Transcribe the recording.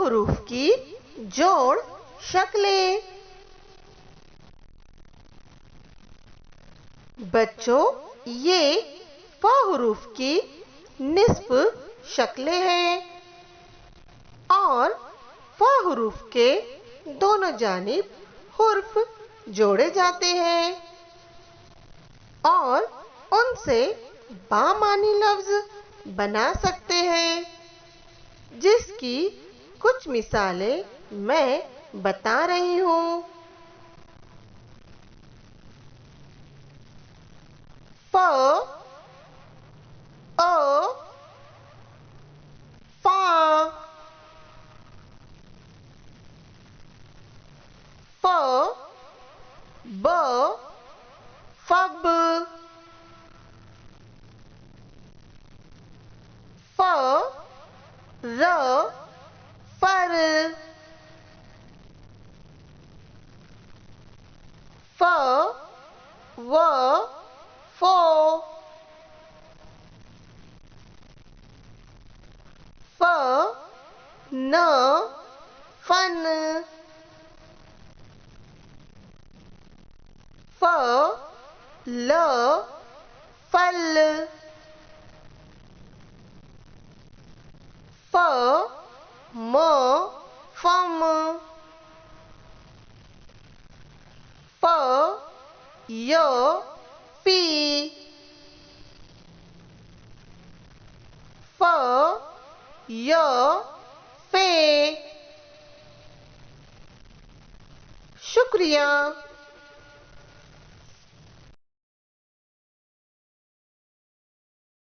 हरूफ की जोड़ शक्लें। बच्चों, ये फ हरूफ की निस्फ शक्लें हैं और फ हरूफ के दोनों जानिब हुर्फ जोड़े जाते हैं और उनसे बामानी लफ्ज बना सकते हैं, जिसकी कुछ मिसालें मैं बता रही हूँ। फ, अ, फा, फ, ब, फब, फ, र, फर, फ, व, फो, फ, न, फन, फ, ल, फल, फ, म, फम, फ, य, फी, फ, य, फे। शुक्रिया।